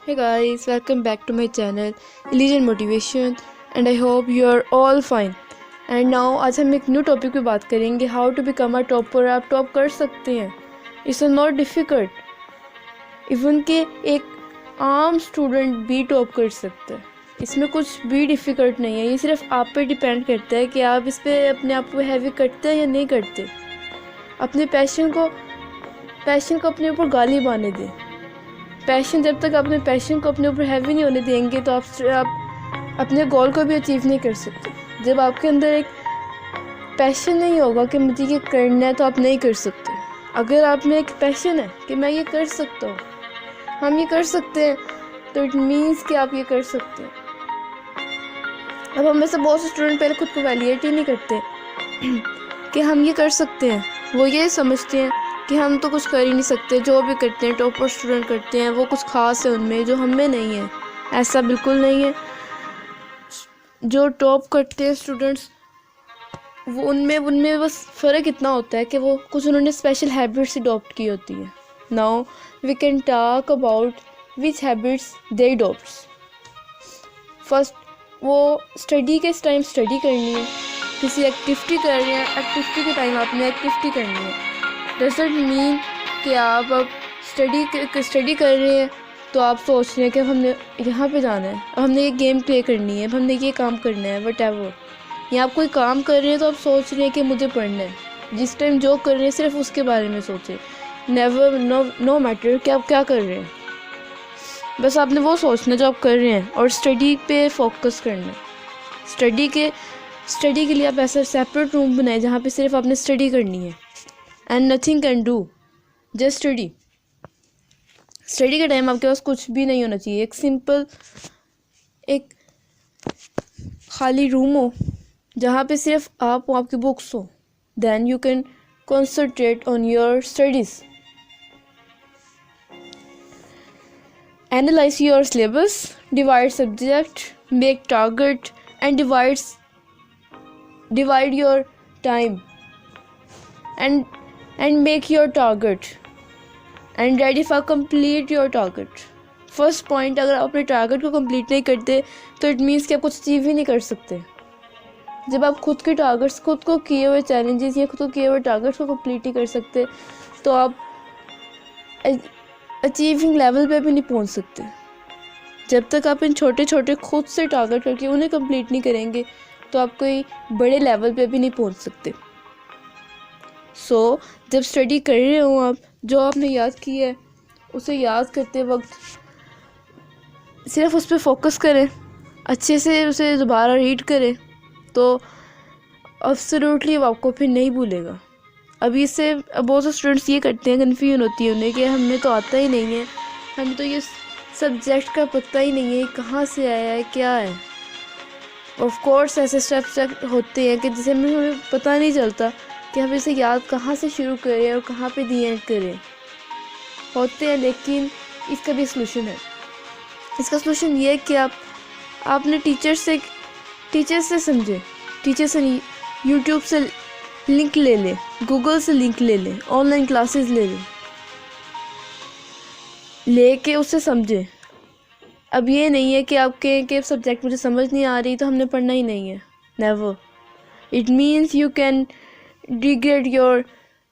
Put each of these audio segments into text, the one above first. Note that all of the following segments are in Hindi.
Hey guys, welcome back to my channel Elysian Motivation and I hope you are all fine. And now आज हम एक न्यू टॉपिक पे बात करेंगे how to become a topper. आप टॉप कर सकते हैं, इट्स नॉट डिफ़िकल्ट। इवन के एक आम स्टूडेंट भी टॉप कर सकता है, इसमें कुछ भी डिफ़िकल्ट नहीं है। ये सिर्फ आप पे डिपेंड करता है कि आप इस पर अपने आप को हैवी करते हैं या नहीं करते। अपने पैशन को अपने ऊपर गाली बांधने दें। जब तक अपने पैशन को अपने ऊपर हैवी नहीं होने देंगे तो आप अपने गोल को भी अचीव नहीं कर सकते। जब आपके अंदर एक पैशन नहीं होगा कि मुझे ये करना है तो आप नहीं कर सकते। अगर आप में एक पैशन है कि मैं ये कर सकता हूँ, हम ये कर सकते हैं, तो इट मीन्स कि आप ये कर सकते हैं। अब हम में से बहुत से स्टूडेंट पहले खुद को वैलिडेट ही नहीं करते कि हम ये कर सकते हैं। वो ये समझते हैं कि हम तो कुछ कर ही नहीं सकते, जो भी करते हैं टॉपर स्टूडेंट करते हैं वो कुछ खास है उनमें जो हम में नहीं है। ऐसा बिल्कुल नहीं है। जो टॉप करते हैं स्टूडेंट्स वो उनमें बस फ़र्क इतना होता है कि वो कुछ उन्होंने स्पेशल हैबिट्स अडॉप्ट की होती है। Now we can talk about which habits they adopt. First, वो स्टडी के टाइम स्टडी करनी है। किसी एक्टिविटी कर रहे हैं, एक्टिविटी के टाइम आपने एक्टिविटी करनी है। डजंट मीन कि आप अब स्टडी कर रहे हैं तो आप सोच रहे हैं कि हमने यहाँ पे जाना है, अब हमने ये गेम प्ले करनी है, अब हमने ये काम करना है, वटएवर। या आप कोई काम कर रहे हैं तो आप सोच रहे हैं कि मुझे पढ़ना है। जिस टाइम जो कर रहे हैं सिर्फ उसके बारे में सोचें। नेवर नो मैटर कि आप क्या कर रहे हैं, बस आपने वो सोचना जो आप कर रहे हैं और स्टडी पे फोकस करना है। स्टडी के लिए आप ऐसा सेपरेट रूम बनाए जहाँ पे सिर्फ आपने स्टडी करनी है and nothing can do, just study. Study के टाइम आपके पास कुछ भी नहीं होना चाहिए। एक सिंपल एक खाली रूम हो जहाँ पे सिर्फ आप हो, आपकी बुक्स हो, then you can concentrate on your studies. Analyse your syllabus, divide subject, make target and divide your time and make your target and ready for complete your target. First point, अगर आप अपने टारगेट को कंप्लीट नहीं करते तो इट मीन्स कि आप कुछ अचीव ही नहीं कर सकते। जब आप खुद के टारगेट्स, खुद को किए हुए चैलेंजेस या खुद को किए हुए टारगेट्स को कंप्लीट नहीं कर सकते तो आप अचीविंग लेवल पे भी नहीं पहुंच सकते। जब तक आप इन छोटे छोटे खुद से टारगेट करके उन्हें कंप्लीट नहीं करेंगे तो आप कोई बड़े लेवल पे भी नहीं पहुंच सकते। जब स्टडी कर रहे हो आप, जो आपने याद किया है उसे याद करते वक्त सिर्फ उस पर फोकस करें, अच्छे से उसे दोबारा रीड करें तो एब्सोल्युटली वो आपको फिर नहीं भूलेगा। अभी इससे बहुत से स्टूडेंट्स ये करते हैं, कन्फ्यूजन होती है उन्हें कि हमें तो आता ही नहीं है, हमें तो ये सब्जेक्ट का पता ही नहीं है, कहाँ से आया है, क्या है। ऑफ कोर्स ऐसे स्टेप्स होते हैं कि जिसे हमें पता नहीं चलता कि हम इसे याद कहाँ से शुरू करें और कहाँ पे दी एंड करें होते हैं। लेकिन इसका भी सलूशन है। इसका सलूशन ये है कि आपने टीचर से समझें, टीचर से यूट्यूब से लिंक ले लें, गूगल से लिंक ले लें, ऑनलाइन क्लासेस लेके उससे समझें। अब ये नहीं है कि आपके कि सब्जेक्ट मुझे समझ नहीं आ रही तो हमने पढ़ना ही नहीं है, never. It means you can degrade your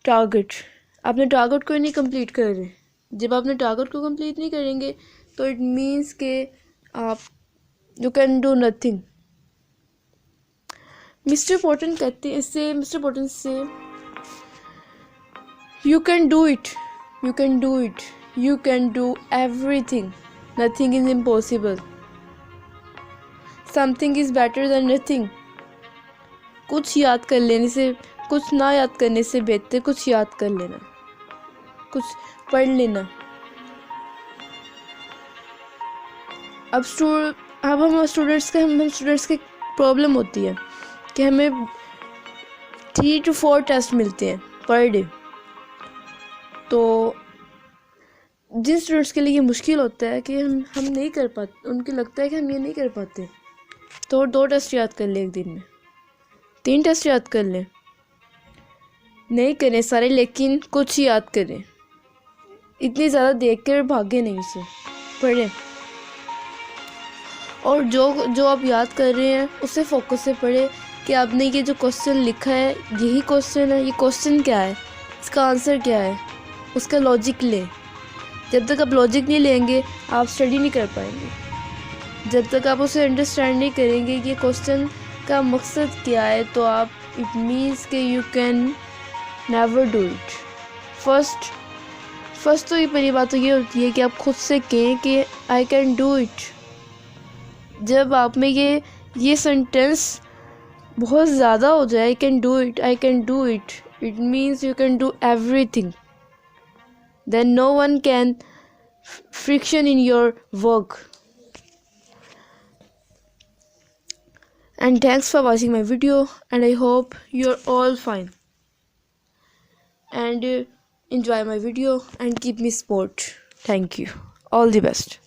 target. आपने टारगेट को नहीं कंप्लीट कर रहे। जब आपने टारगेट को कंप्लीट नहीं करेंगे तो इट मीन्स के आप you can do nothing. Mister Potton कहते हैं इससे, मिस्टर पॉटन से you can do it, you can do it, you can do everything, nothing is impossible, something is better than nothing. कुछ याद कर लेने से, कुछ ना याद करने से बेहतर कुछ याद कर लेना, कुछ पढ़ लेना। अब हम स्टूडेंट्स की प्रॉब्लम होती है कि हमें 3 to 4 टेस्ट मिलते हैं पर डे। तो जिन स्टूडेंट्स के लिए ये मुश्किल होता है कि हम नहीं कर पाते, उनको लगता है कि हम ये नहीं कर पाते, तो 2 टेस्ट याद कर लें एक दिन में, 3 टेस्ट याद कर लें, नहीं करें सारे लेकिन कुछ याद करें। इतनी ज़्यादा देख कर भागे नहीं, उसे पढ़ें। और जो जो आप याद कर रहे हैं उसे फोकस से पढ़े कि आपने ये जो क्वेश्चन लिखा है यही क्वेश्चन है, ये क्वेश्चन क्या है, इसका आंसर क्या है, उसका लॉजिक लें। जब तक आप लॉजिक नहीं लेंगे आप स्टडी नहीं कर पाएंगे। जब तक आप उसे अंडरस्टैंड नहीं करेंगे कि क्वेश्चन का मकसद क्या है, तो आप इट मीन्स कि you can never do it. First तो ये पहली बात तो ये होती है कि आप खुद से कहें कि आई कैन डू इट। जब आप में ये सेंटेंस बहुत ज़्यादा हो जाए, I can do it, I can do it, it means you can do everything, then no one can friction in your work. And thanks for watching my video, and I hope you're all fine and enjoy my video and keep me support. Thank you. All the best.